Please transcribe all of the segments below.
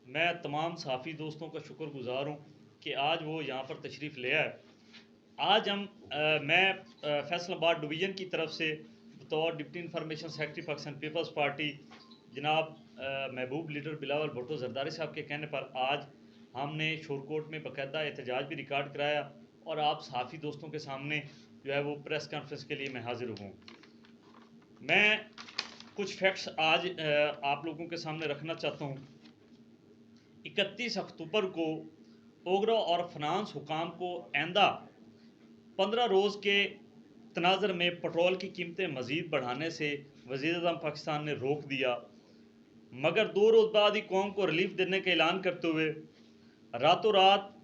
میں تمام صحافی دوستوں کا شکر گزار ہوں کہ آج وہ یہاں پر تشریف لے آئے۔ آج میں فیصل آباد ڈویژن کی طرف سے بطور deputy information secretary Pakistan People's party جناب محبوب لیڈر بلاول بھٹو زرداری صاحب کے کہنے پر آج ہم نے شورکوٹ میں باقاعدہ احتجاج بھی ریکارڈ کرایا اور آپ صحافی دوستوں کے سامنے جو ہے وہ پریس کانفرنس کے لیے میں حاضر ہوں۔ میں کچھ فیکٹس آج آپ لوگوں کے سامنے رکھنا چاہتا ہوں۔ 31 اکتوبر کو اوگرا اور فنانس حکام کو آئندہ 15 روز کے تناظر میں پٹرول کی قیمتیں مزید بڑھانے سے وزیر اعظم پاکستان نے روک دیا، مگر 2 روز بعد ہی قوم کو ریلیف دینے کا اعلان کرتے ہوئے راتوں رات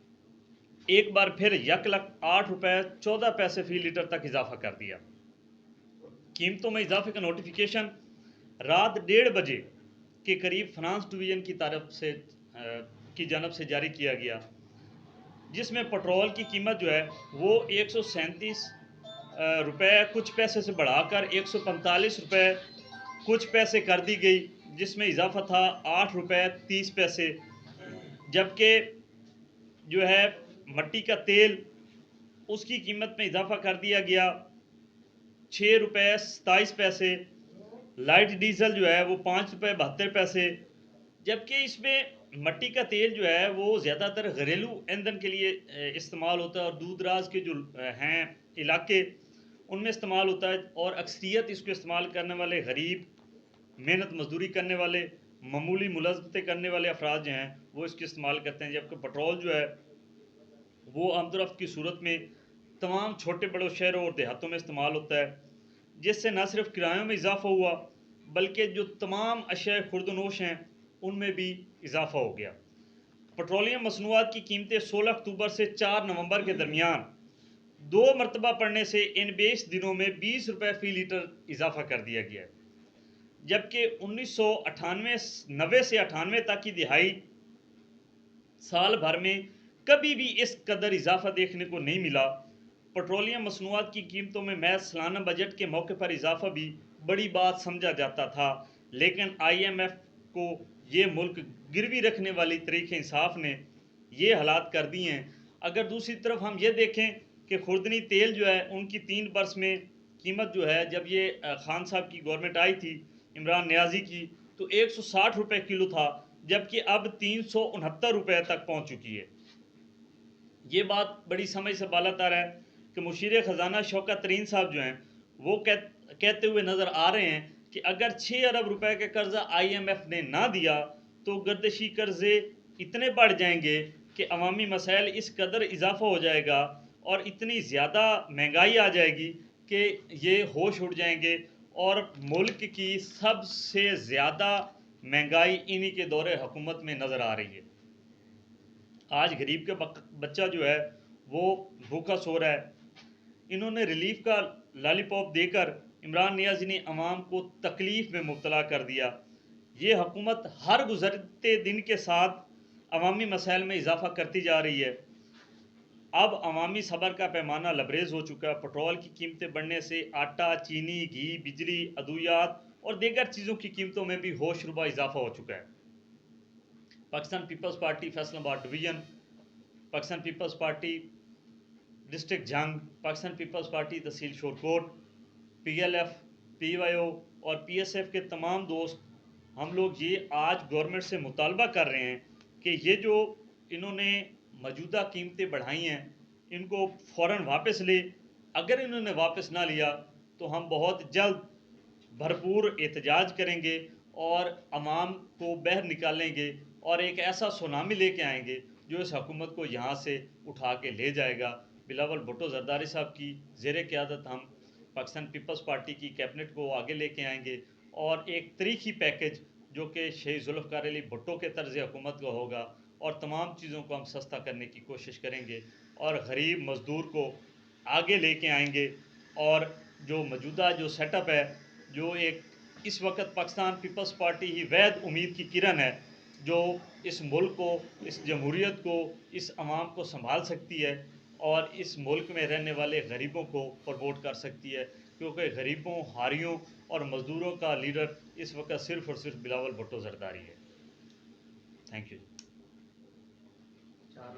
ایک بار پھر 1,08 روپے 14 پیسے فی لیٹر تک اضافہ کر دیا۔ قیمتوں میں اضافے کا نوٹیفیکیشن رات 1:30 بجے کے قریب فنانس ڈویژن کی جانب سے جاری کیا گیا، جس میں پٹرول کی قیمت جو ہے وہ 137 روپے کچھ پیسے سے بڑھا کر 145 روپے کچھ پیسے کر دی گئی، جس میں اضافہ تھا 8 روپے 30 پیسے، جبکہ جو ہے مٹی کا تیل اس کی قیمت میں اضافہ کر دیا گیا 6 روپے 27 پیسے، لائٹ ڈیزل جو ہے وہ 5 روپے 72 پیسے، جبکہ اس میں مٹی کا تیل جو ہے وہ زیادہ تر گھریلو ایندھن کے لیے استعمال ہوتا ہے اور دور دراز کے جو ہیں علاقے ان میں استعمال ہوتا ہے، اور اکثریت اس کو استعمال کرنے والے غریب، محنت مزدوری کرنے والے، معمولی ملازمتیں کرنے والے افراد جو ہیں وہ اس کو استعمال کرتے ہیں، جبکہ پٹرول جو ہے وہ آمد و رفت کی صورت میں تمام چھوٹے بڑوں شہروں اور دیہاتوں میں استعمال ہوتا ہے، جس سے نہ صرف کرایوں میں اضافہ ہوا بلکہ جو تمام اشیاء خورد و نوش ہیں ان میں بھی اضافہ ہو گیا۔ پٹرولیم مصنوعات کی قیمتیں 16 اکتوبر سے 4 نومبر کے درمیان 2 مرتبہ پڑنے سے ان 20 دنوں میں 20 روپے فی لیٹر اضافہ کر دیا گیا ہے، جبکہ 1998 سے 98 تک کی دہائی سال بھر میں کبھی بھی اس قدر اضافہ دیکھنے کو نہیں ملا۔ پٹرولیم مصنوعات کی قیمتوں میں محض سالانہ بجٹ کے موقع پر اضافہ بھی بڑی بات سمجھا جاتا تھا، لیکن IMF کو یہ ملک گروی رکھنے والی تحریک انصاف نے یہ حالات کر دی ہیں۔ اگر دوسری طرف ہم یہ دیکھیں کہ خوردنی تیل جو ہے ان کی 3 برس میں قیمت جو ہے، جب یہ خان صاحب کی گورنمنٹ آئی تھی عمران نیازی کی، تو 160 روپے کلو تھا، جبکہ اب 369 روپے تک پہنچ چکی ہے۔ یہ بات بڑی سمجھ سے بالاتر ہے کہ مشیر خزانہ شوکت ترین صاحب جو ہیں وہ کہتے ہوئے نظر آ رہے ہیں کہ اگر 6 ارب روپے کا قرضہ IMF نے نہ دیا تو گردشی قرضے اتنے بڑھ جائیں گے کہ عوامی مسائل اس قدر اضافہ ہو جائے گا اور اتنی زیادہ مہنگائی آ جائے گی کہ یہ ہوش اڑ جائیں گے، اور ملک کی سب سے زیادہ مہنگائی انہی کے دور حکومت میں نظر آ رہی ہے۔ آج غریب کا بچہ جو ہے وہ بھوکا سو رہا ہے۔ انہوں نے ریلیف کا لالی پاپ دے کر عمران نیازی نے عوام کو تکلیف میں مبتلا کر دیا۔ یہ حکومت ہر گزرتے دن کے ساتھ عوامی مسائل میں اضافہ کرتی جا رہی ہے۔ اب عوامی صبر کا پیمانہ لبریز ہو چکا ہے۔ پٹرول کی قیمتیں بڑھنے سے آٹا، چینی، گھی، بجلی، ادویات اور دیگر چیزوں کی قیمتوں میں بھی ہوش ربا اضافہ ہو چکا ہے۔ Pakistan People's party Faisalabad division, Pakistan People's party district Jhang, Pakistan People's party تحصیل شورکوٹ، PLF، PYO اور PSF کے تمام دوست، ہم لوگ یہ آج گورنمنٹ سے مطالبہ کر رہے ہیں کہ یہ جو انہوں نے موجودہ قیمتیں بڑھائی ہیں ان کو فوراً واپس لے۔ اگر انہوں نے واپس نہ لیا تو ہم بہت جلد بھرپور احتجاج کریں گے اور عوام کو باہر نکالیں گے اور ایک ایسا سونامی لے کے آئیں گے جو اس حکومت کو یہاں سے اٹھا کے لے جائے گا۔ بلاول بھٹو زرداری صاحب کی زیر قیادت ہم پاکستان پیپلز پارٹی کی کیبنٹ کو آگے لے کے آئیں گے اور ایک تاریخی پیکج جو کہ شہید ذوالفقار علی بھٹو کے طرز حکومت کا ہوگا، اور تمام چیزوں کو ہم سستا کرنے کی کوشش کریں گے اور غریب مزدور کو آگے لے کے آئیں گے۔ اور جو موجودہ جو سیٹ اپ ہے، جو ایک اس وقت پاکستان پیپلز پارٹی ہی واحد امید کی کرن ہے جو اس ملک کو، اس جمہوریت کو، اس عوام کو سنبھال سکتی ہے اور اس ملک میں رہنے والے غریبوں کو پروموٹ کر سکتی ہے، کیونکہ غریبوں، ہاریوں اور مزدوروں کا لیڈر اس وقت صرف اور صرف بلاول بھٹو زرداری ہے۔ Thank you.